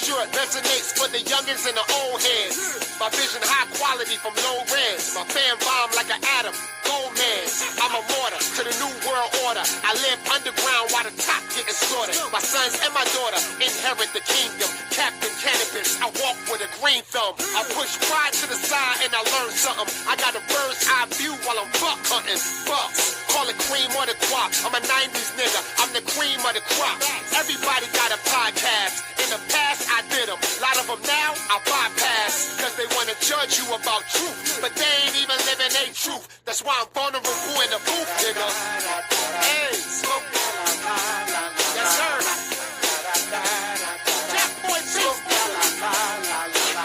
sure it resonates for the youngins and the old heads. My vision high quality from low res. My fan bomb like an atom, gold man. I'm a mortar to the new world order. I live underground while the top getting slaughtered. My sons and my daughter inherit the kingdom. Captain Cannabis, I walk with a green thumb. I push pride to the side and I learn something. I got a bird's eye view while I'm buck hunting. Bucks, call it cream or the guap. I'm a 90s nigga, I'm the cream of the crop. Everybody got a podcast. In the past, I did them. A lot of them now, I bypass. Cause they wanna judge you about truth. But they ain't even living a truth. That's why I'm vulnerable in the booth, nigga. Hey, smoke. Yes, sir. Jack Boy Beast.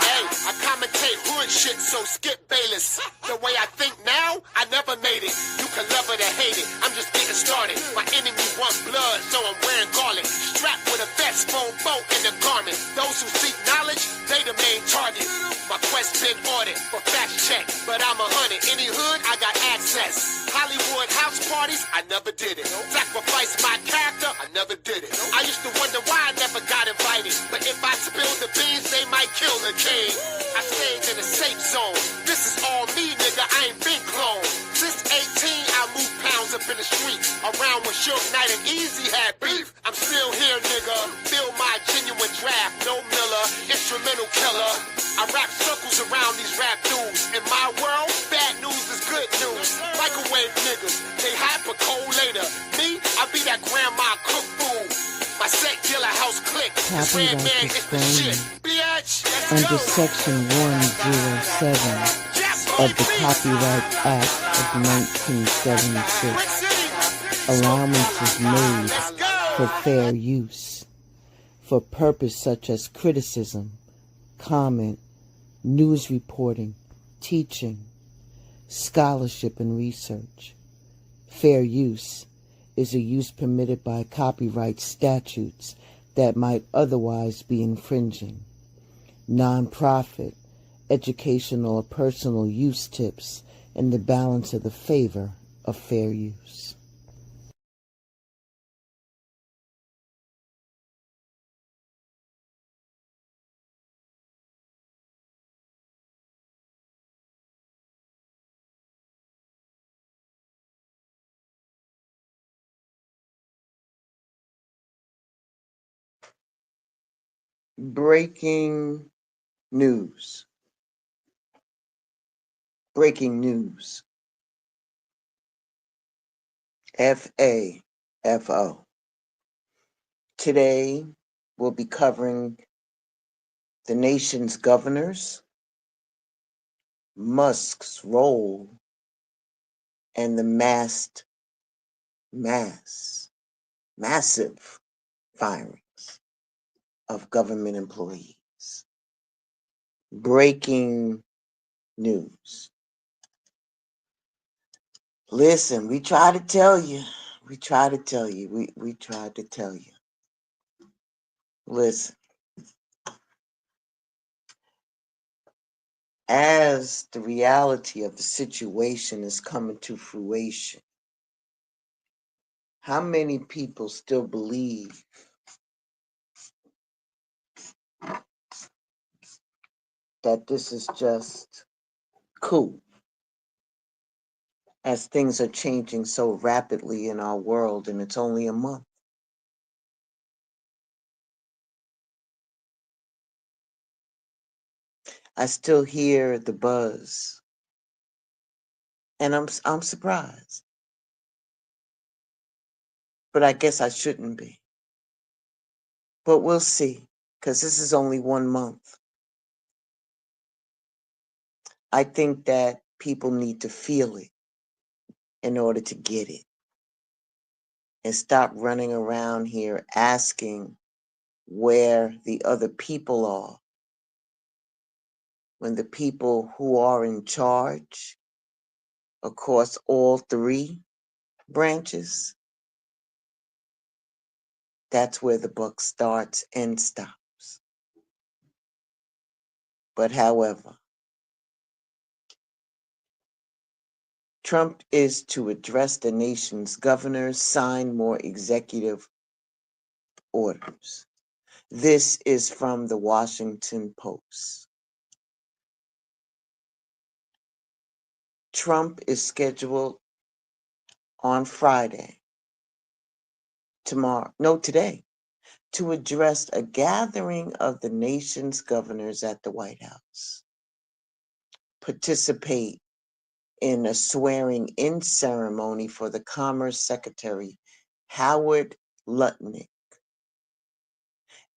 Hey, I commentate hood shit, so skip Bayless. The way I think now, I never made it. You can love it or hate it. I'm just getting started. My enemy want blood, so I'm wearing garlic. Strapped with a vest, phone boat, and a garment. Those who seek knowledge, they the main target. My quest been audit for fact check, but I'm 100. Any hood, I got access. Hollywood house parties, I never did it. Sacrifice my character, I never did it. I used to wonder why I never got invited. But if I spill the beans, they might kill the king. I stayed in a safe zone. This is all me, nigga, I ain't been cloned. Since 18, I moved pounds up in the street. Around when Suge Knight and Easy had beef. I'm still here, nigga. Feel my genuine draft, no Miller, instrumental killer. I rap circles around these rap dudes. In my world, bad news is good news. Microwave niggas, they hyper cold later. Me, I be that grandma cook food. My set killer house click. This red man is the shit. Bitch, under Section 107 of the Copyright Act of 1976, allowance is made for fair use, for purpose such as criticism, comment, news reporting, teaching, scholarship, and research. Fair use is a use permitted by copyright statutes that might otherwise be infringing. Non-profit, educational or personal use tips in the balance of the favor of fair use. Breaking news. Breaking news. FAFO. Today, we'll be covering the nation's governors, Musk's role, and the massive firings of government employees. Breaking news. Listen, we try to tell you. We try to tell you. We tried to tell you. Listen. As the reality of the situation is coming to fruition, how many people still believe that this is just cool, as things are changing so rapidly in our world and it's only a month? I still hear the buzz, and I'm surprised. But I guess I shouldn't be. But we'll see, because this is only 1 month. I think that people need to feel it in order to get it, and stop running around here asking where the other people are, when the people who are in charge across all 3 branches, that's where the buck starts and stops. But however, Trump is to address the nation's governors, sign more executive orders. This is from the Washington Post. Trump is scheduled on Friday, today, to address a gathering of the nation's governors at the White House, participate in a swearing-in ceremony for the Commerce Secretary, Howard Lutnick,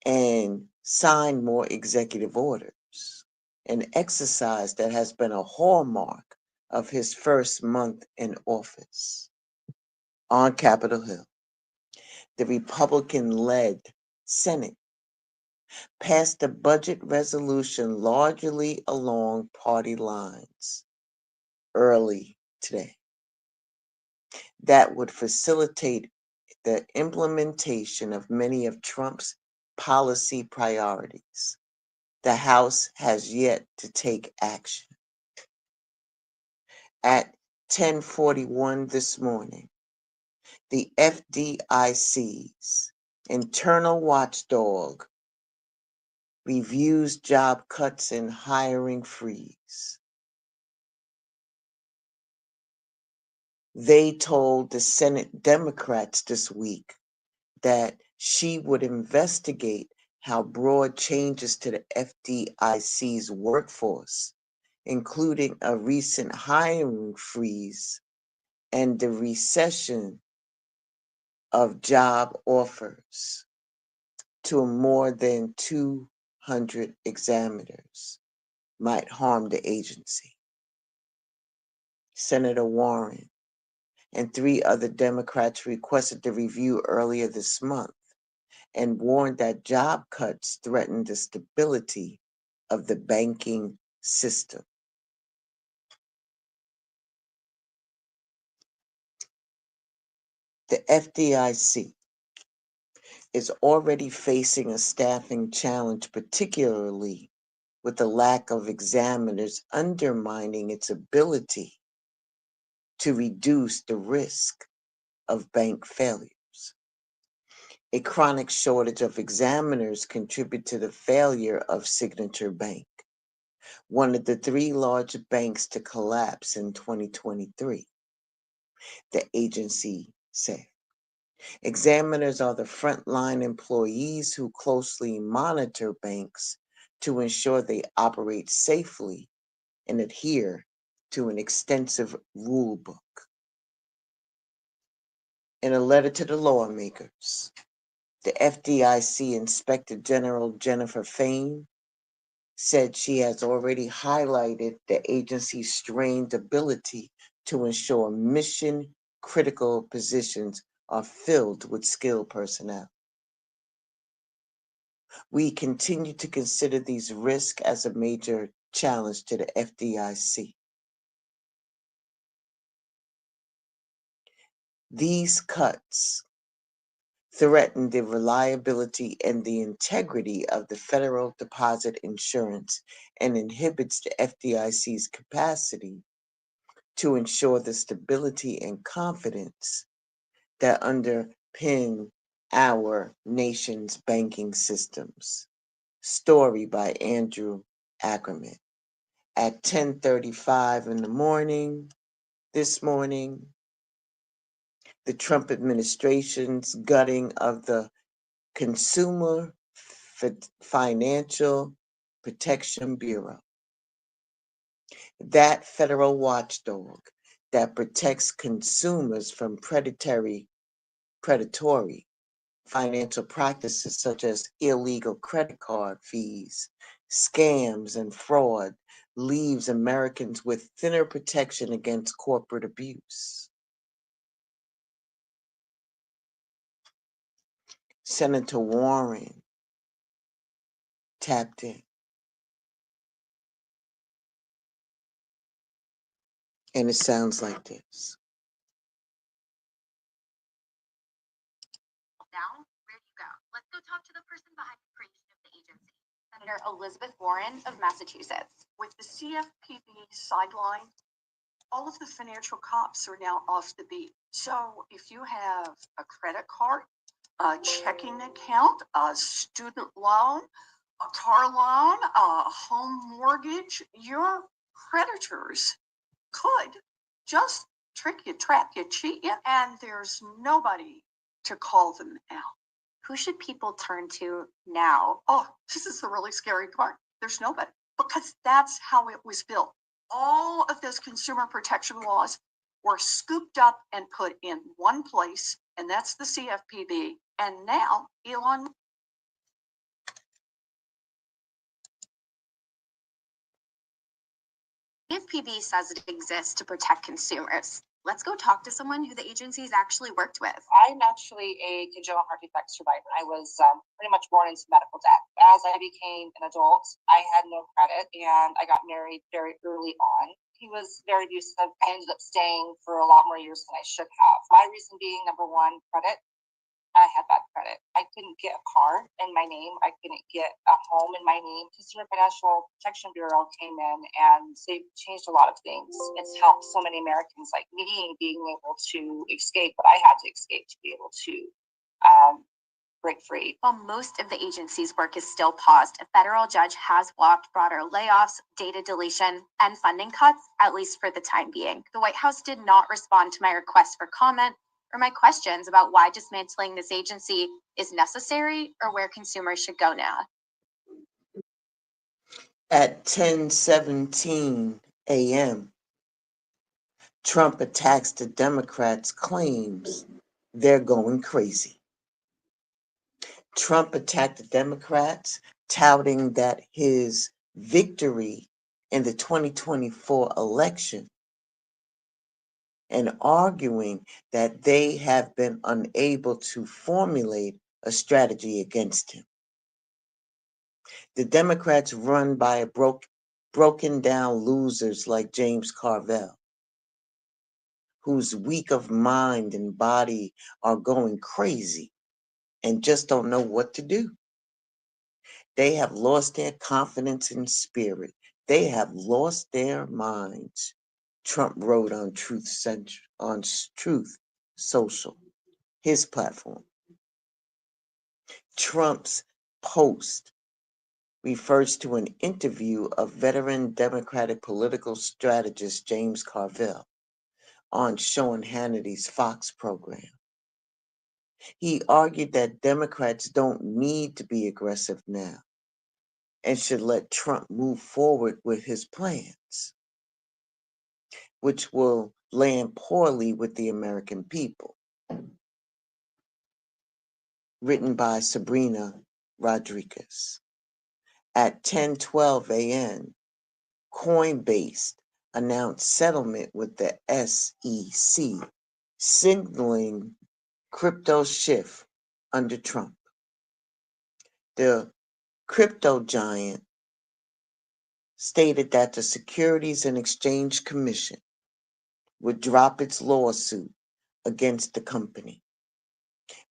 and sign more executive orders, an exercise that has been a hallmark of his first month in office. On Capitol Hill, the Republican-led Senate passed a budget resolution largely along party lines early today that would facilitate the implementation of many of Trump's policy priorities. The House has yet to take action. At 10:41 this morning, the FDIC's internal watchdog reviews job cuts and hiring freeze. They told the Senate Democrats this week that she would investigate how broad changes to the FDIC's workforce, including a recent hiring freeze and the recession of job offers to more than 200 examiners, might harm the agency. Senator Warren and 3 other Democrats requested the review earlier this month and warned that job cuts threaten the stability of the banking system. The FDIC is already facing a staffing challenge, particularly with the lack of examiners, undermining its ability to reduce the risk of bank failures. A chronic shortage of examiners contributed to the failure of Signature Bank, one of the 3 large banks to collapse in 2023, the agency said. Examiners are the frontline employees who closely monitor banks to ensure they operate safely and adhere to an extensive rule book. In a letter to the lawmakers, the FDIC Inspector General Jennifer Fain said she has already highlighted the agency's strained ability to ensure mission-critical positions are filled with skilled personnel. We continue to consider these risks as a major challenge to the FDIC. These cuts threaten the reliability and the integrity of the federal deposit insurance and inhibits the FDIC's capacity to ensure the stability and confidence that underpin our nation's banking systems. Story by Andrew Ackerman. At 10:35 in the morning, this morning, the Trump administration's gutting of the Consumer Financial Protection Bureau, that federal watchdog that protects consumers from predatory financial practices such as illegal credit card fees, scams, and fraud, leaves Americans with thinner protection against corporate abuse. Senator Warren tapped in. And it sounds like this. Now, where do you go? Let's go talk to the person behind the creation of the agency, Senator Elizabeth Warren of Massachusetts. With the CFPB sidelined, all of the financial cops are now off the beat. So if you have a credit card a checking account, a student loan, a car loan, a home mortgage, your creditors could just trick you, trap you, cheat you, and there's nobody to call them out. Who should people turn to now? Oh, this is the really scary part. There's nobody, because that's how it was built. All of those consumer protection laws were scooped up and put in one place, and that's the CFPB. And now Elon. CFPB says it exists to protect consumers. Let's go talk to someone who the agency's actually worked with. I'm actually a congenital heart defect survivor. I was pretty much born into medical debt. As I became an adult, I had no credit, and I got married very early on. He was very abusive. I ended up staying for a lot more years than I should have. My reason being, number one, credit. I had bad credit. I couldn't get a car in my name. I couldn't get a home in my name. Consumer Financial Protection Bureau came in and they've changed a lot of things. It's helped so many Americans like me being able to escape what I had to escape to be able to break free. While most of the agency's work is still paused, a federal judge has blocked broader layoffs, data deletion, and funding cuts, at least for the time being. The White House did not respond to my request for comment or my questions about why dismantling this agency is necessary or where consumers should go now. At 10:17 a.m., Trump attacks the Democrats' claims they're going crazy. Trump attacked the Democrats, touting that his victory in the 2024 election and arguing that they have been unable to formulate a strategy against him. The Democrats run by broken down losers like James Carville, who's weak of mind and body are going crazy and just don't know what to do. They have lost their confidence in spirit. They have lost their minds. Trump wrote on Truth Social, his platform. Trump's post refers to an interview of veteran Democratic political strategist James Carville on Sean Hannity's Fox program. He argued that Democrats don't need to be aggressive now and should let Trump move forward with his plans, which will land poorly with the American people. Written by Sabrina Rodriguez. At 10:12 a.m., Coinbase announced settlement with the SEC, signaling crypto shift under Trump. The crypto giant stated that the Securities and Exchange Commission would drop its lawsuit against the company,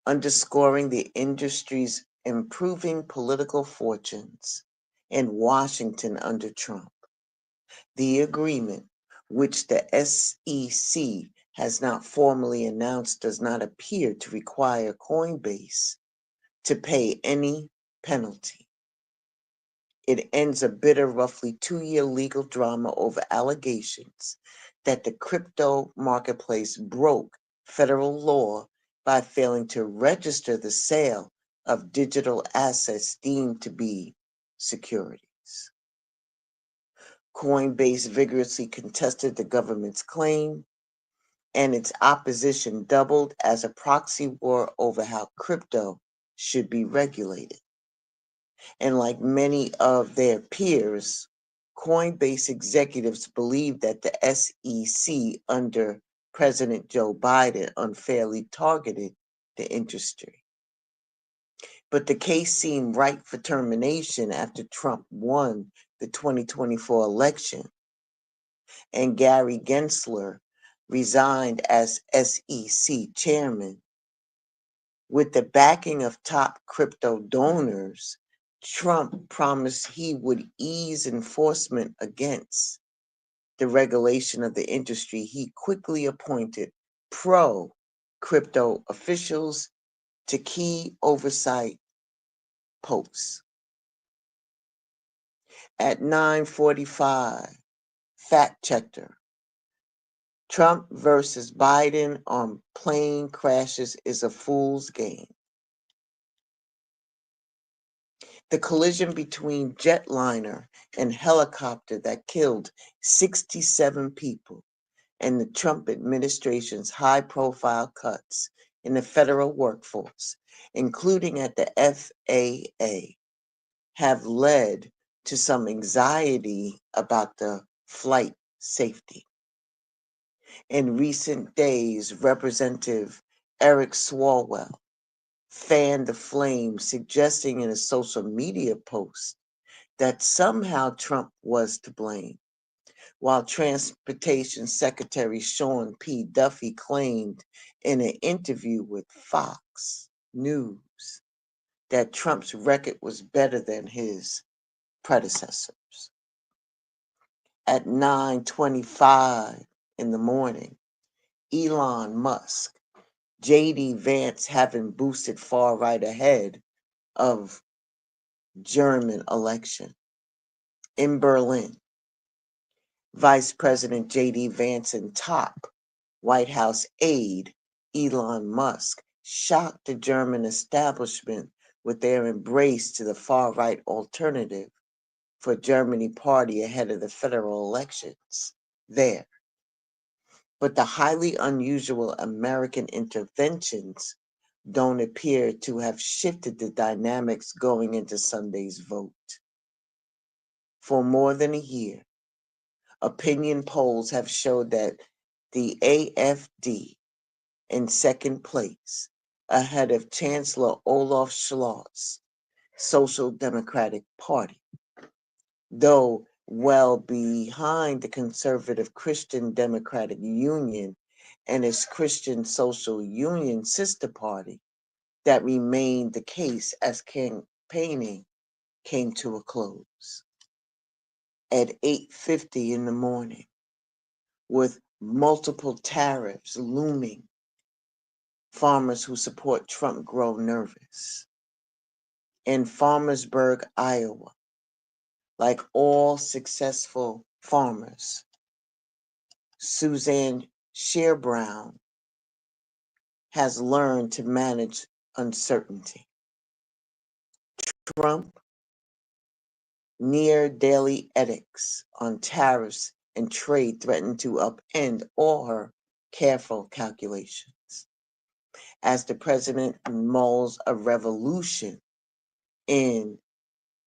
underscoring the industry's improving political fortunes in Washington under Trump. The agreement, which the SEC has not formally announced, does not appear to require Coinbase to pay any penalty. It ends a bitter, roughly 2-year legal drama over allegations that the crypto marketplace broke federal law by failing to register the sale of digital assets deemed to be securities. Coinbase vigorously contested the government's claim, and its opposition doubled as a proxy war over how crypto should be regulated. And like many of their peers, Coinbase executives believe that the SEC under President Joe Biden unfairly targeted the industry. But the case seemed ripe for termination after Trump won the 2024 election and Gary Gensler resigned as SEC chairman. With the backing of top crypto donors, Trump promised he would ease enforcement against the regulation of the industry. He quickly appointed pro-crypto officials to key oversight posts. At 9:45, fact checker. Trump versus Biden on plane crashes is a fool's game. The collision between jetliner and helicopter that killed 67 people and the Trump administration's high-profile cuts in the federal workforce, including at the FAA, have led to some anxiety about the flight safety. In recent days, Representative Eric Swalwell fanned the flame, suggesting in a social media post that somehow Trump was to blame, while Transportation Secretary Sean P. Duffy claimed in an interview with Fox News that Trump's record was better than his predecessors. At 9:25 in the morning, Elon Musk, J.D. Vance having boosted far right ahead of German election. In Berlin, Vice President J.D. Vance and top White House aide Elon Musk shocked the German establishment with their embrace to the far-right alternative for Germany party ahead of the federal elections there. But the highly unusual American interventions don't appear to have shifted the dynamics going into Sunday's vote. For more than a year, opinion polls have showed that the AfD in second place, ahead of Chancellor Olaf Scholz's Social Democratic Party, though well behind the conservative Christian Democratic Union and its Christian Social Union sister party that remained the case as campaigning came to a close. At 8:50 in the morning, with multiple tariffs looming, farmers who support Trump grow nervous. In Farmersburg, Iowa, like all successful farmers, Suzanne Shearbrown has learned to manage uncertainty. Trump near daily edicts on tariffs and trade threatened to upend all her careful calculations. As the president mulls a revolution in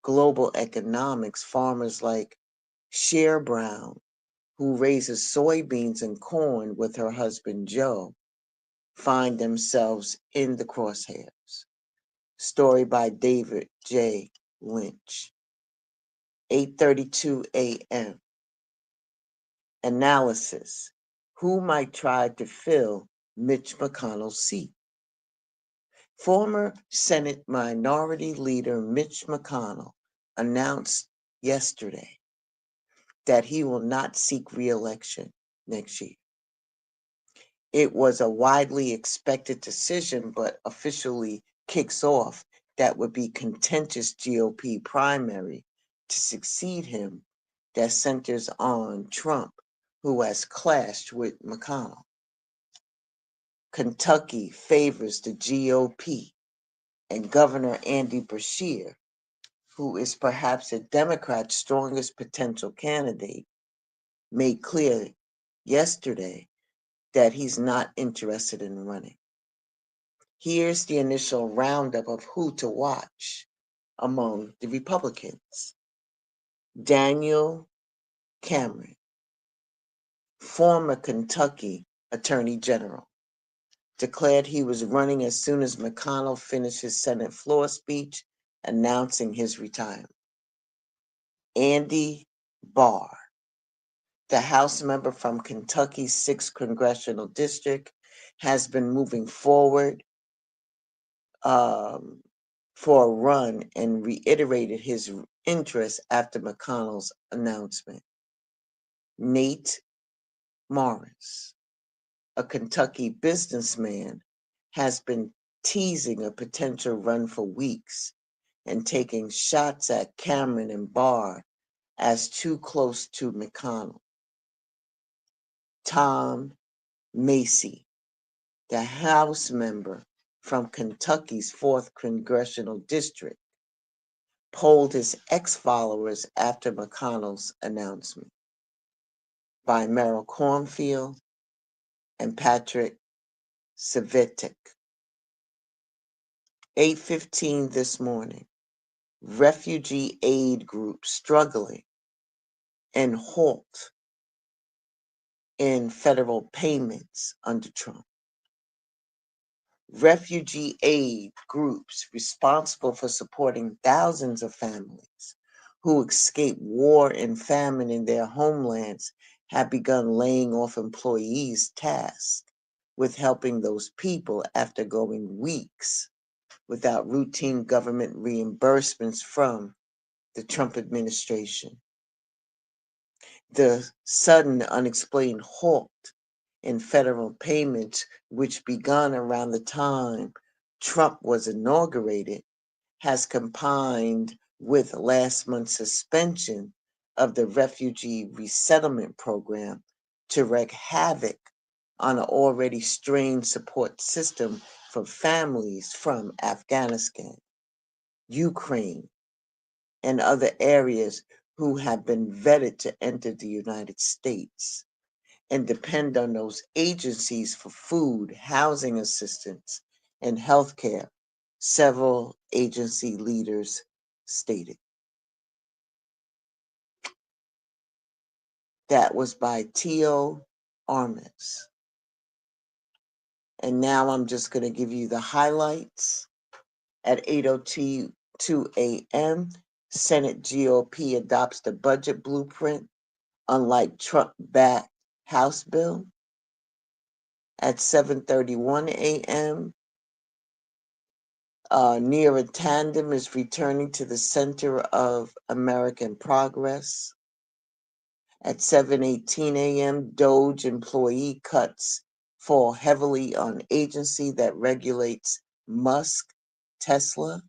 global economics, farmers like Shearbrown, who raises soybeans and corn with her husband Joe, find themselves in the crosshairs. Story by David J. Lynch. 8:32 a.m. Analysis. Who might try to fill Mitch McConnell's seat? Former Senate Minority Leader Mitch McConnell announced yesterday that he will not seek re-election next year. It was a widely expected decision, but officially kicks off that would be contentious GOP primary to succeed him that centers on Trump, who has clashed with McConnell. Kentucky favors the GOP, and Governor Andy Beshear, who is perhaps a Democrat's strongest potential candidate, made clear yesterday that he's not interested in running. Here's the initial roundup of who to watch among the Republicans. Daniel Cameron, former Kentucky Attorney General, declared he was running as soon as McConnell finished his Senate floor speech announcing his retirement. Andy Barr, the House member from Kentucky's 6th Congressional District, has been moving forward for a run and reiterated his interest after McConnell's announcement. Nate Morris, a Kentucky businessman, has been teasing a potential run for weeks and taking shots at Cameron and Barr as too close to McConnell. Tom Macy, the House member from Kentucky's 4th Congressional District, polled his ex-followers after McConnell's announcement by Merrill Cornfield and Patrick Svitek. 8:15 this morning, refugee aid groups struggling and halt in federal payments under Trump. Refugee aid groups responsible for supporting thousands of families who escaped war and famine in their homelands have begun laying off employees tasked with helping those people after going weeks without routine government reimbursements from the Trump administration. The sudden unexplained halt in federal payments, which began around the time Trump was inaugurated, has combined with last month's suspension of the refugee resettlement program to wreak havoc on an already strained support system for families from Afghanistan, Ukraine, and other areas who have been vetted to enter the United States and depend on those agencies for food, housing assistance, and health care, several agency leaders stated. That was by Tio Armas. And now I'm just going to give you the highlights. At 8:02 a.m., Senate GOP adopts the budget blueprint, unlike Trump-backed House bill. At 7:31 a.m., Neera Tandem is returning to the center of American progress. At 7:18 a.m., Doge employee cuts fall heavily on agency that regulates Musk, Tesla.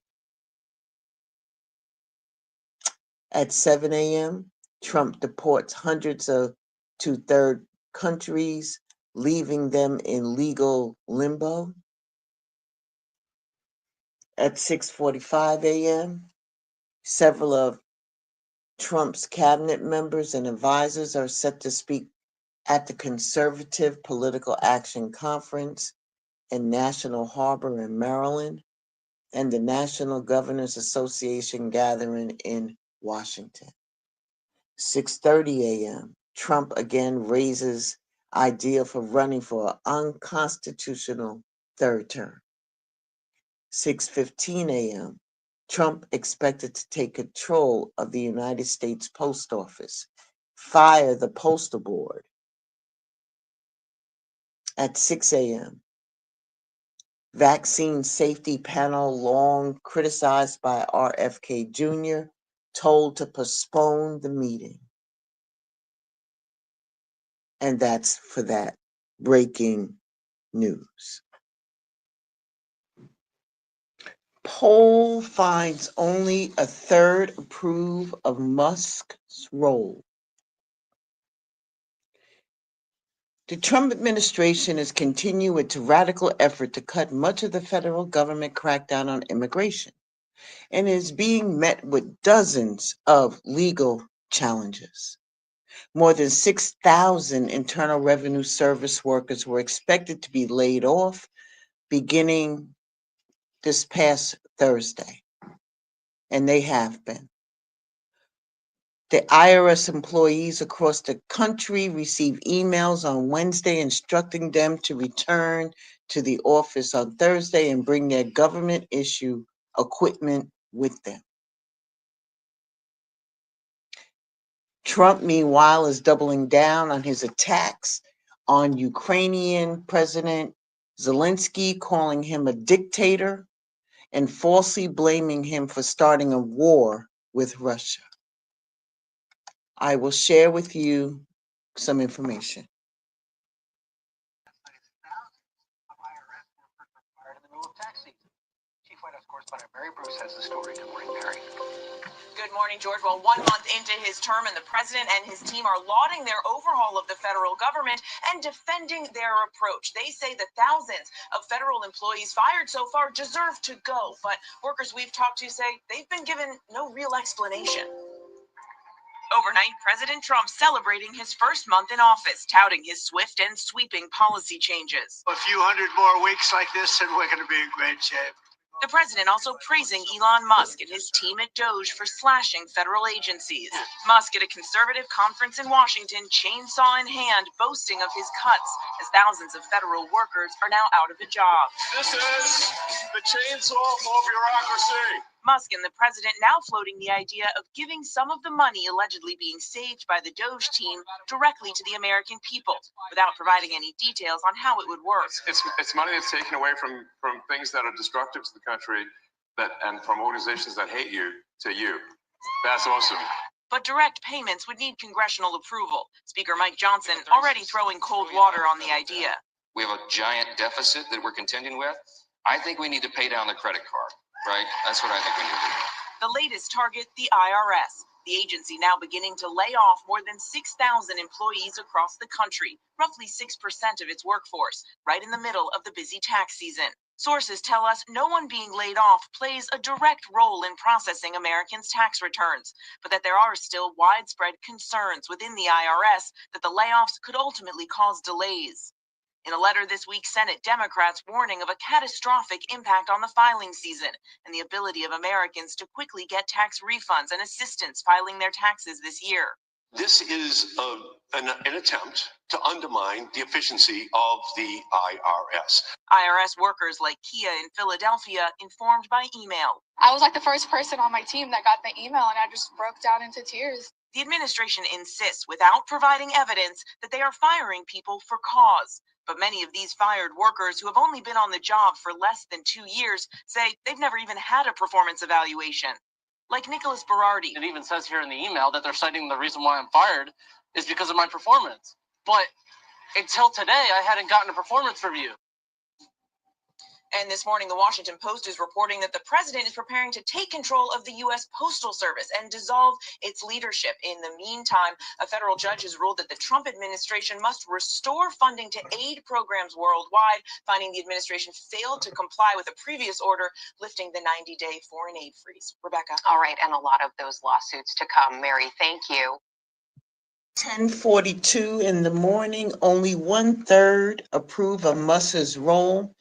At 7 a.m., Trump deports hundreds to third countries, leaving them in legal limbo. At 6:45 a.m., several of Trump's cabinet members and advisors are set to speak at the Conservative Political Action Conference in National Harbor in Maryland and the National Governors Association gathering in Washington. 6:30 a.m., Trump again raises idea for running for an unconstitutional third term. 6:15 a.m., Trump expected to take control of the United States Post Office, fire the Postal Board. At 6 a.m., vaccine safety panel long criticized by RFK Jr. told to postpone the meeting. And that's for that breaking news. Poll finds only a third approve of Musk's role. The Trump administration is continuing its radical effort to cut much of the federal government crackdown on immigration and is being met with dozens of legal challenges. More than 6,000 Internal Revenue Service workers were expected to be laid off beginning this past Thursday, and they have been. The IRS employees across the country received emails on Wednesday instructing them to return to the office on Thursday and bring their government issue equipment with them. Trump, meanwhile, is doubling down on his attacks on Ukrainian President Zelensky, calling him a dictator and falsely blaming him for starting a war with Russia. I will share with you some information. Of course, but Mary Bruce has the story. Good morning, Mary. Good morning, George. Well, 1 month into his term, and the president and his team are lauding their overhaul of the federal government and defending their approach. They say the thousands of federal employees fired so far deserve to go, but workers we've talked to say they've been given no real explanation. Overnight, President Trump celebrating his first month in office, touting his swift and sweeping policy changes. A few hundred more weeks like this, and we're going to be in great shape. The president also praising Elon Musk and his team at Doge for slashing federal agencies. Musk at a conservative conference in Washington, chainsaw in hand, boasting of his cuts as thousands of federal workers are now out of a job. This is the chainsaw for bureaucracy. Musk and the president now floating the idea of giving some of the money allegedly being saved by the Doge team directly to the American people, without providing any details on how it would work. It's money that's taken away from things that are destructive to the country, and from organizations that hate you to you. That's awesome. But direct payments would need congressional approval. Speaker Mike Johnson already throwing cold water on the idea. We have a giant deficit that we're contending with. I think we need to pay down the credit card. Right? That's what I think we need to do. The latest target, the IRS. The agency now beginning to lay off more than 6,000 employees across the country, roughly 6% of its workforce, right in the middle of the busy tax season. Sources tell us no one being laid off plays a direct role in processing Americans' tax returns, but that there are still widespread concerns within the IRS that the layoffs could ultimately cause delays. In a letter this week, Senate Democrats warning of a catastrophic impact on the filing season and the ability of Americans to quickly get tax refunds and assistance filing their taxes this year. This is an attempt to undermine the efficiency of the IRS. IRS workers like Kia in Philadelphia informed by email. I was like the first person on my team that got the email, and I just broke down into tears. The administration insists, without providing evidence, that they are firing people for cause. But many of these fired workers who have only been on the job for less than 2 years say they've never even had a performance evaluation. Like Nicholas Berardi. It even says here in the email that they're citing the reason why I'm fired is because of my performance. But until today, I hadn't gotten a performance review. And this morning, the Washington Post is reporting that the president is preparing to take control of the U.S. Postal Service and dissolve its leadership. In the meantime, a federal judge has ruled that the Trump administration must restore funding to aid programs worldwide, finding the administration failed to comply with a previous order lifting the 90-day foreign aid freeze. Rebecca. All right, and a lot of those lawsuits to come. Mary, thank you. 10:42 in the morning, only 1/3 approve of Musk's role,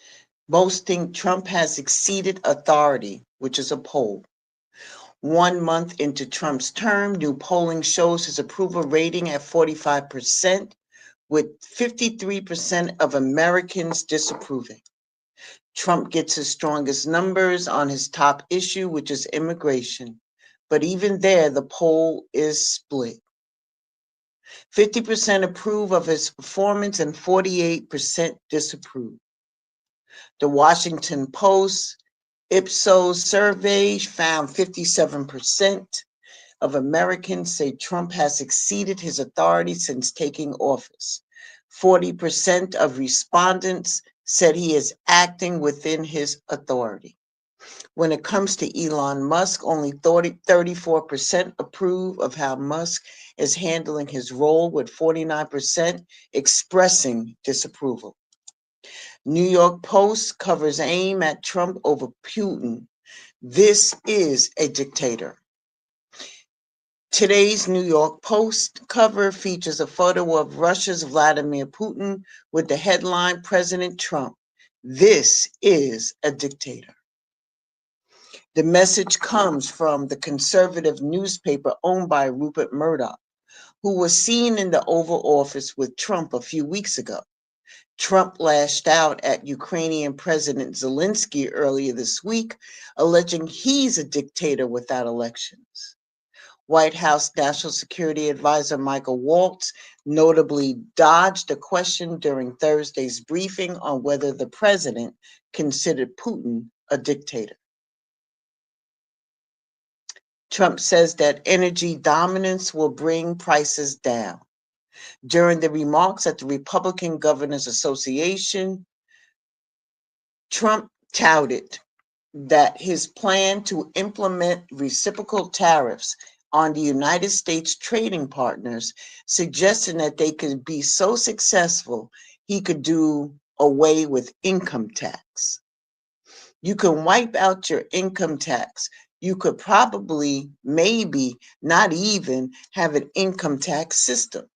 boasting Trump has exceeded authority, which is a poll. 1 month into Trump's term, new polling shows his approval rating at 45%, with 53% of Americans disapproving. Trump gets his strongest numbers on his top issue, which is immigration. But even there, the poll is split. 50% approve of his performance and 48% disapprove. The Washington Post Ipsos survey found 57% of Americans say Trump has exceeded his authority since taking office. 40% of respondents said he is acting within his authority. When it comes to Elon Musk, only 34% approve of how Musk is handling his role, with 49% expressing disapproval. New York Post covers aim at Trump over Putin. This is a dictator. Today's New York Post cover features a photo of Russia's Vladimir Putin with the headline, President Trump, this is a dictator. The message comes from the conservative newspaper owned by Rupert Murdoch, who was seen in the Oval Office with Trump a few weeks ago. Trump lashed out at Ukrainian President Zelensky earlier this week, alleging he's a dictator without elections. White House National Security Advisor Michael Waltz notably dodged a question during Thursday's briefing on whether the president considered Putin a dictator. Trump says that energy dominance will bring prices down. During the remarks at the Republican Governors Association, Trump touted that his plan to implement reciprocal tariffs on the United States trading partners, suggesting that they could be so successful he could do away with income tax. You can wipe out your income tax. You could probably, maybe, not even have an income tax system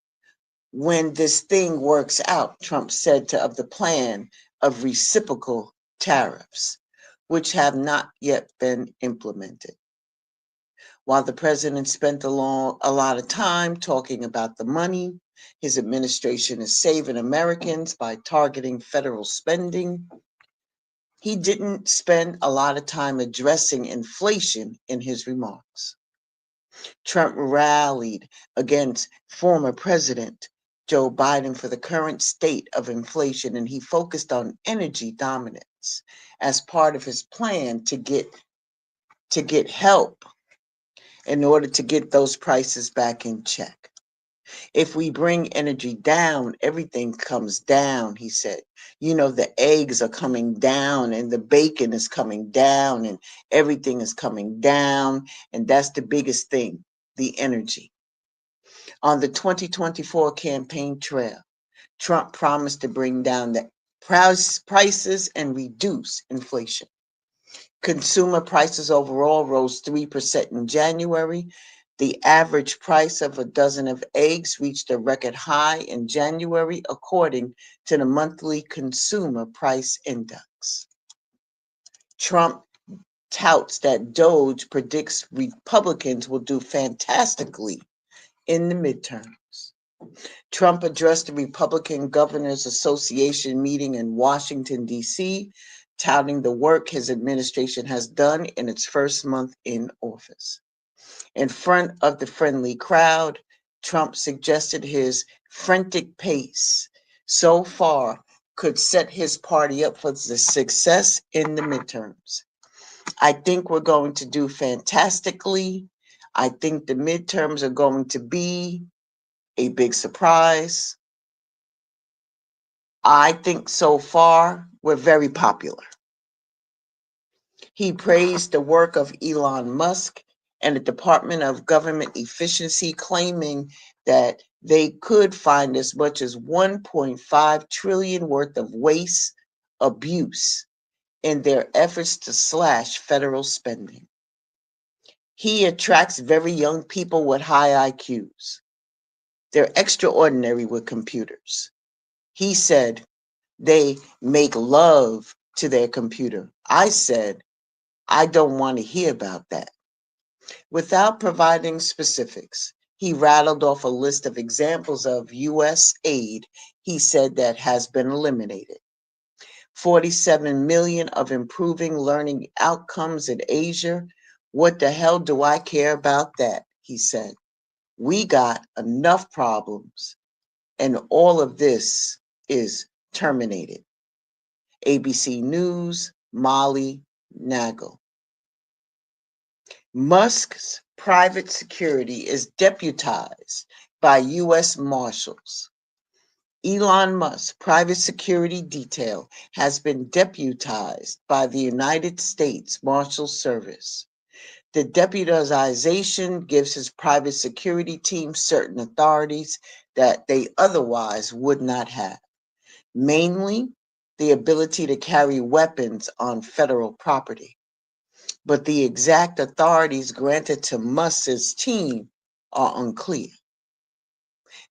when this thing works out, Trump said of the plan of reciprocal tariffs, which have not yet been implemented. While the president spent a lot of time talking about the money, his administration is saving Americans by targeting federal spending. He didn't spend a lot of time addressing inflation in his remarks. Trump rallied against former President Joe Biden for the current state of inflation, and he focused on energy dominance as part of his plan to get help in order to get those prices back in check. If we bring energy down, everything comes down, he said. You know, the eggs are coming down and the bacon is coming down and everything is coming down. And that's the biggest thing, the energy. On the 2024 campaign trail, Trump promised to bring down the prices and reduce inflation. Consumer prices overall rose 3% in January. The average price of a dozen of eggs reached a record high in January, according to the monthly Consumer Price Index. Trump touts that DOGE predicts Republicans will do fantastically in the midterms. Trump addressed the Republican Governors Association meeting in Washington, D.C., touting the work his administration has done in its first month in office. In front of the friendly crowd, Trump suggested his frantic pace so far could set his party up for the success in the midterms. I think we're going to do fantastically. I think the midterms are going to be a big surprise. I think so far we're very popular. He praised the work of Elon Musk and the Department of Government Efficiency, claiming that they could find as much as 1.5 trillion worth of waste abuse in their efforts to slash federal spending. He attracts very young people with high IQs. They're extraordinary with computers. He said they make love to their computer. I said, I don't want to hear about that. Without providing specifics, he rattled off a list of examples of U.S. aid he said that has been eliminated. 47 million of improving learning outcomes in Asia. What the hell do I care about that? He said. We got enough problems, and all of this is terminated. ABC News, Molly Nagel. Musk's private security is deputized by U.S. Marshals. Elon Musk's private security detail has been deputized by the United States Marshal Service. The deputization gives his private security team certain authorities that they otherwise would not have, mainly the ability to carry weapons on federal property. But the exact authorities granted to Musk's team are unclear.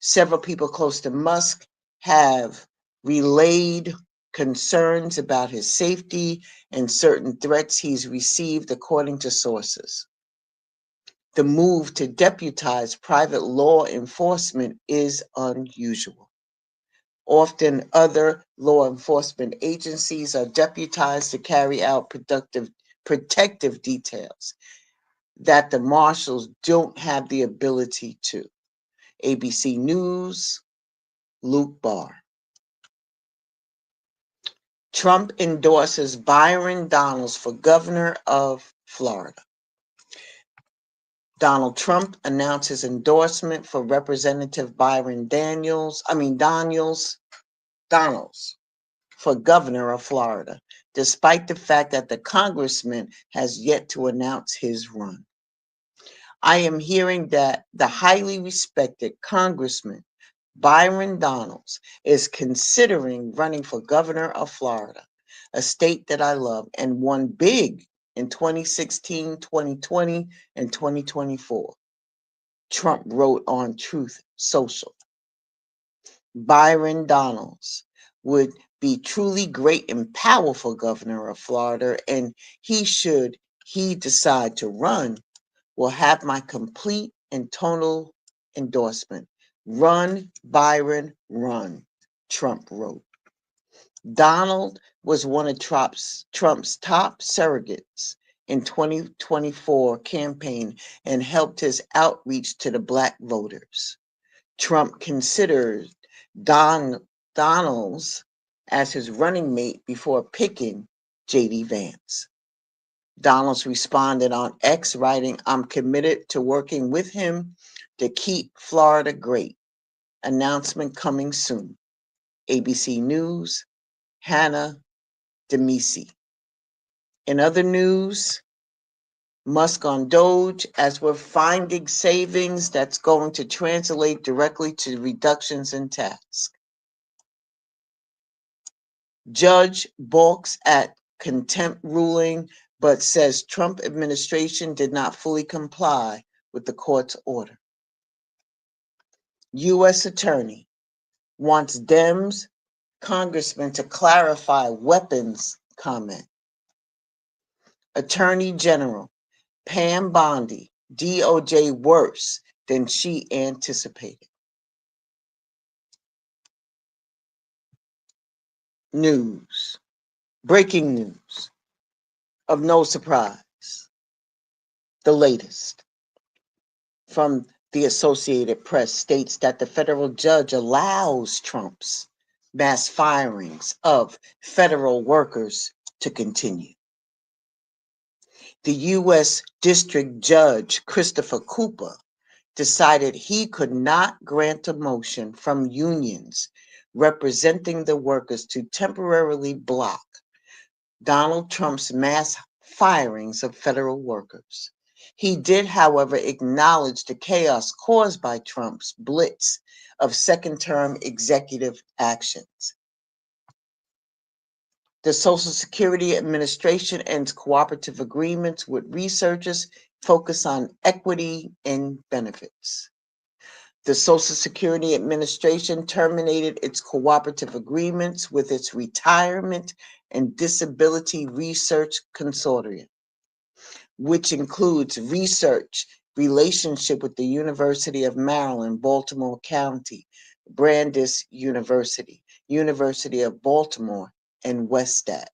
Several people close to Musk have relayed concerns about his safety and certain threats he's received, according to sources. The move to deputize private law enforcement is unusual. Often other law enforcement agencies are deputized to carry out protective details that the marshals don't have the ability to. ABC News, Luke Barr. Trump endorses Byron Donalds for governor of Florida. Donald Trump announced his endorsement for Representative Byron Donalds for governor of Florida. despite the fact that the congressman has yet to announce his run. I am hearing that the highly respected Congressman Byron Donalds is considering running for governor of Florida, a state that I love and won big in 2016, 2020, and 2024. Trump wrote on Truth Social. Byron Donalds would be truly great and powerful governor of Florida, and should he decide to run, will have my complete and total endorsement. Run, Byron, run, Trump wrote. Donald was one of Trump's top surrogates in 2024 campaign and helped his outreach to the black voters. Trump considered Donalds as his running mate before picking J.D. Vance. Donalds responded on X, writing, "I'm committed to working with him to keep Florida great. Announcement coming soon." ABC News, Hannah Demisi. In other news, Musk on Doge, as we're finding savings that's going to translate directly to reductions in tax. Judge balks at contempt ruling, but says Trump administration did not fully comply with the court's order. U.S. Attorney wants Dems congressman to clarify weapons comment. Attorney General Pam Bondi, DOJ worse than she anticipated. News. Breaking news. Of no surprise. The latest from the Associated Press states that the federal judge allows Trump's mass firings of federal workers to continue. The U.S. District Judge Christopher Cooper decided he could not grant a motion from unions representing the workers to temporarily block Donald Trump's mass firings of federal workers. He did, however, acknowledge the chaos caused by Trump's blitz of second-term executive actions. The Social Security Administration ends cooperative agreements with researchers focused on equity in benefits. The Social Security Administration terminated its cooperative agreements with its Retirement and Disability Research Consortium, which includes research relationship with the University of Maryland, Baltimore County, Brandeis University, University of Baltimore, and Westat.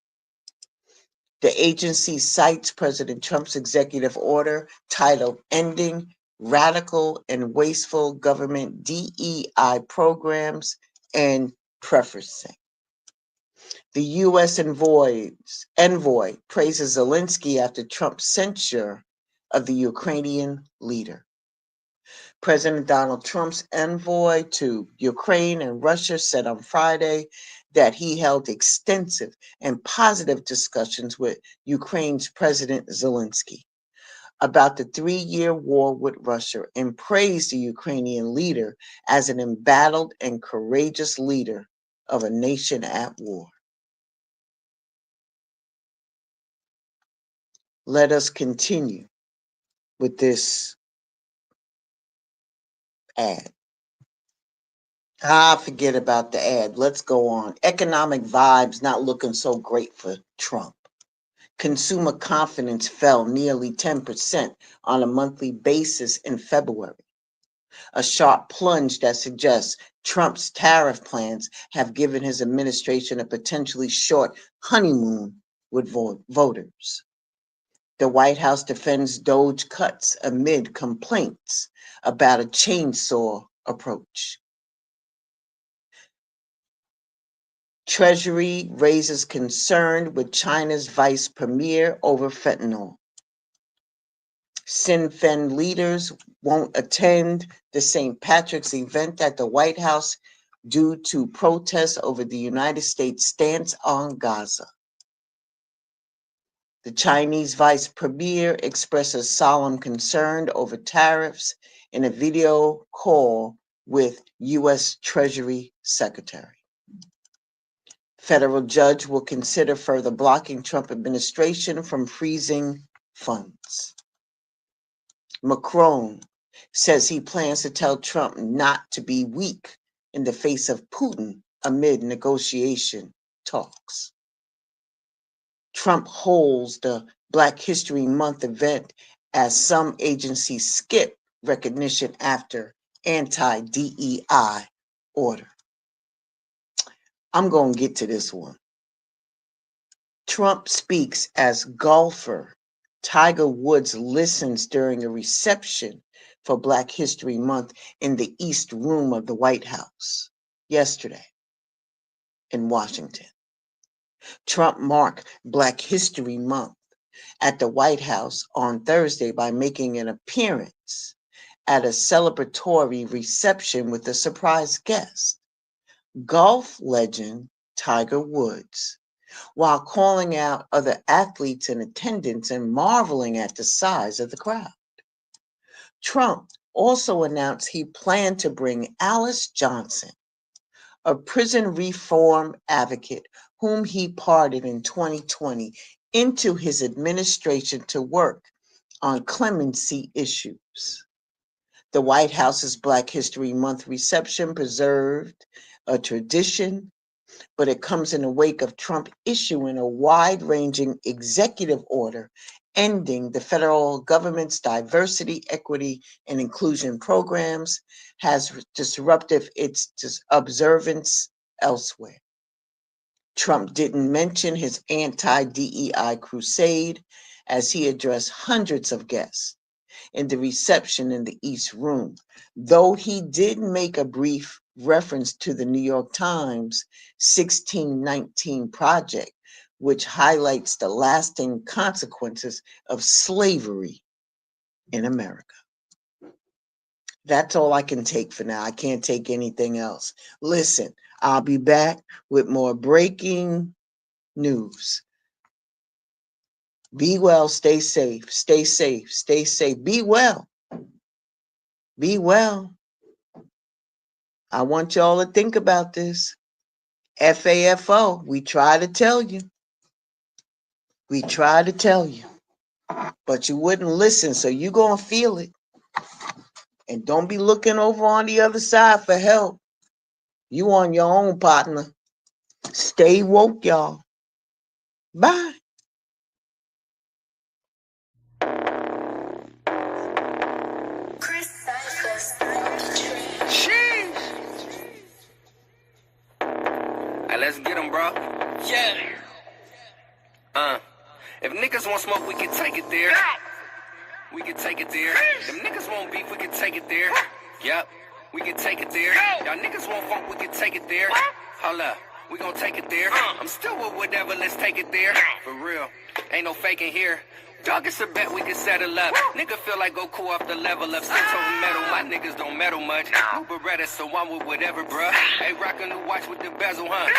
The agency cites President Trump's executive order titled Ending Radical and Wasteful Government DEI Programs and Preferencing. The U.S. envoy praises Zelensky after Trump's censure of the Ukrainian leader. President Donald Trump's envoy to Ukraine and Russia said on Friday that he held extensive and positive discussions with Ukraine's President Zelensky about the 3-year war with Russia and praised the Ukrainian leader as an embattled and courageous leader of a nation at war. Let us continue with this ad. Forget about the ad. Let's go on. Economic vibes not looking so great for Trump. Consumer confidence fell nearly 10% on a monthly basis in February. A sharp plunge that suggests Trump's tariff plans have given his administration a potentially short honeymoon with voters. The White House defends Doge cuts amid complaints about a chainsaw approach. Treasury raises concern with China's vice premier over fentanyl. Sinn Féin leaders won't attend the St. Patrick's event at the White House due to protests over the United States' stance on Gaza. The Chinese vice premier expresses solemn concern over tariffs in a video call with U.S. Treasury Secretary. Federal judge will consider further blocking Trump administration from freezing funds. Macron says he plans to tell Trump not to be weak in the face of Putin amid negotiation talks. Trump holds the Black History Month event as some agencies skip recognition after anti-DEI order. I'm going to get to this one. Trump speaks as golfer. Tiger Woods listens during a reception for Black History Month in the East Room of the White House yesterday in Washington. Trump marked Black History Month at the White House on Thursday by making an appearance at a celebratory reception with a surprise guest, golf legend Tiger Woods, while calling out other athletes in attendance and marveling at the size of the crowd. Trump also announced he planned to bring Alice Johnson, a prison reform advocate whom he pardoned in 2020, into his administration to work on clemency issues. The White House's Black History Month reception preserved a tradition, but it comes in the wake of Trump issuing a wide-ranging executive order ending the federal government's diversity, equity, and inclusion programs, has disrupted its observance elsewhere. Trump didn't mention his anti-DEI crusade as he addressed hundreds of guests in the reception in the East Room, though he did make a brief reference to the New York Times 1619 Project, which highlights the lasting consequences of slavery in America. That's all I can take for now. I can't take anything else. Listen, I'll be back with more breaking news. Be well, stay safe, stay safe, stay safe. Be well. Be well. I want y'all to think about this. FAFO, we try to tell you. We try to tell you. But you wouldn't listen, so you're going to feel it. And don't be looking over on the other side for help. You on your own, partner. Stay woke, y'all. Bye. Let's get them, bro. Yeah. If niggas want smoke, we can take it there. We can take it there. If niggas want beef, we can take it there. Yep, we can take it there. Y'all niggas want funk, we can take it there. Hold up, we gon' take it there. I'm still with whatever, let's take it there. For real, ain't no faking here. Dog, it's a bet we can settle up. Nigga feel like Goku off the level up. Still toting metal, my niggas don't meddle much. New Beretta, so I'm with whatever, bruh. Hey, rock a new watch with the bezel, huh?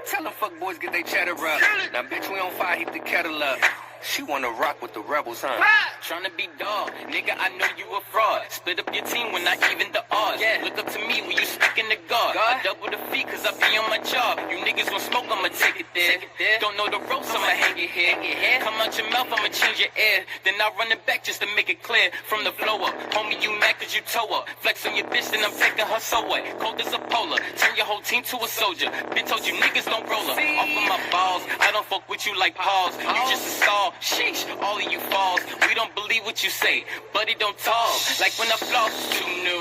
Tell them fuck boys get they cheddar up. Now bitch, we on fire, heat the kettle up. She wanna rock with the rebels, huh? Tryna be dog, nigga, I know you a fraud. Split up your team when not even the odds. Yeah. Look up to me when you speaking to God. I double the fee cause I be on my job. You niggas gon' smoke, I'ma take it there. Don't know the ropes, I'ma hang your head. Come out your mouth, I'ma change your air. Then I run it back just to make it clear. From the flow up, homie, you mad cause you toe up. Flex on your bitch, then I'm taking her so what? Cold as a polar, turn your whole team to a soldier. Bitch told you niggas don't roll up. Off of my balls, I don't fuck with you like paws. You just a star, sheesh, all of you falls. We don't believe what you say, but it don't talk. Like when the floss is too new.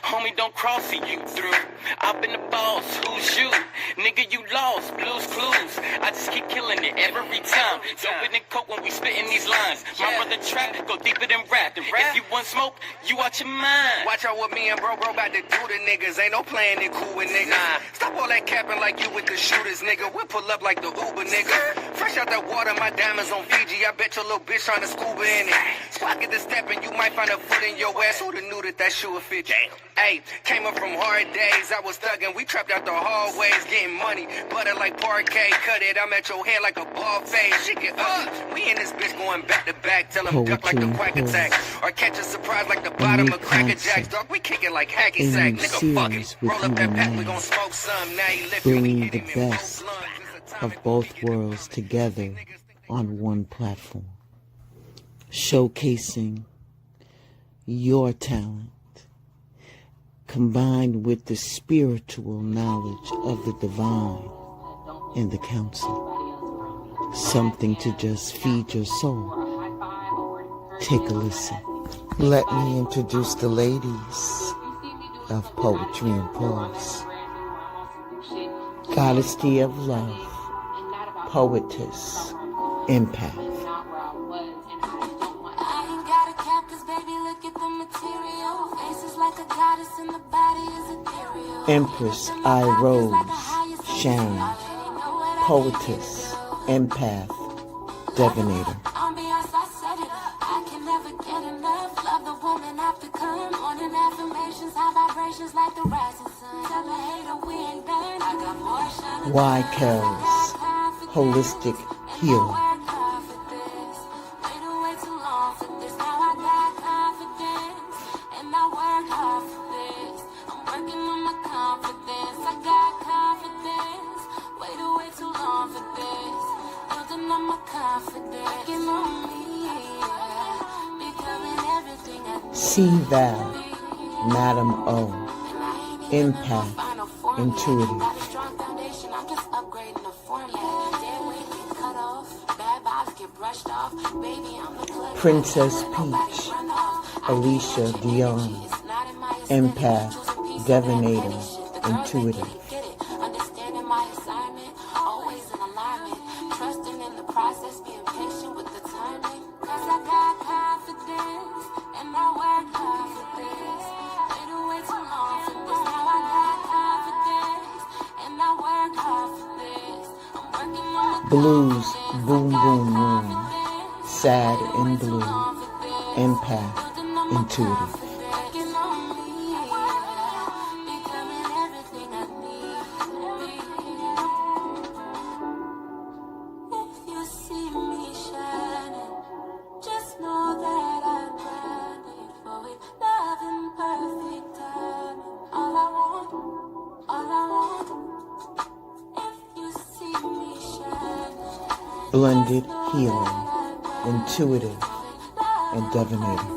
Homie, don't cross see you through. I've been the boss, who's you? Nigga, you lost, blues clues. I just keep killing it every time. Dope and coke when we spitting these lines. My brother trap, go deeper than rap. If you want smoke, you out your mind. Watch out what me and bro about to do to niggas. Ain't no playing it cool with niggas. Stop all that capping like you with the shooters, nigga. We'll pull up like the Uber, nigga. Fresh out that water, my diamonds on Fiji. I bet your little bitch trying to scuba in it. Squad get the step and you might find a foot in your ass. Who'da knew that shoe would fit? Damn. Hey, came up from hard days, I was thugging, we trapped out the hallways, getting money, butter like parquet, cut it, I'm at your head like a ball fade, shake it up, we in this bitch going back to back, tell them duck like the quack attack, or catch a surprise like the bottom of Cracker Jacks, dog, we kicking like hacky sack, nigga fuck it, roll up that pack, we gon' smoke some, now you lift bringing the best of both worlds together on one platform, showcasing your talent, combined with the spiritual knowledge of the divine and the council. Something to just feed your soul. Take a listen. Let me introduce the ladies of Poetry and Prose. Goddessy of Love, Poetess, Empath. Empress I Rose, Sharon, Poetess, Empath, Divinator. Why Carols, Holistic Healer. C-Val, Madam O, Empath, Intuitive. Princess Peach, Alicia Dion, Empath, Divinator, Intuitive. Blues, Boom Boom Room, Sad and Blue, Empath, Intuitive. Blended Healing, Intuitive, and Divinator.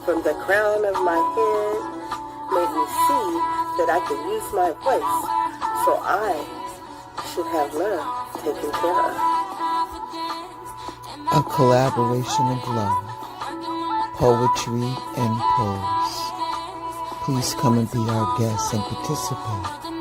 From the crown of my head, made me see that I could use my voice, so I should have love taken care of. A collaboration of love, poetry, and prose. Please come and be our guest and participate.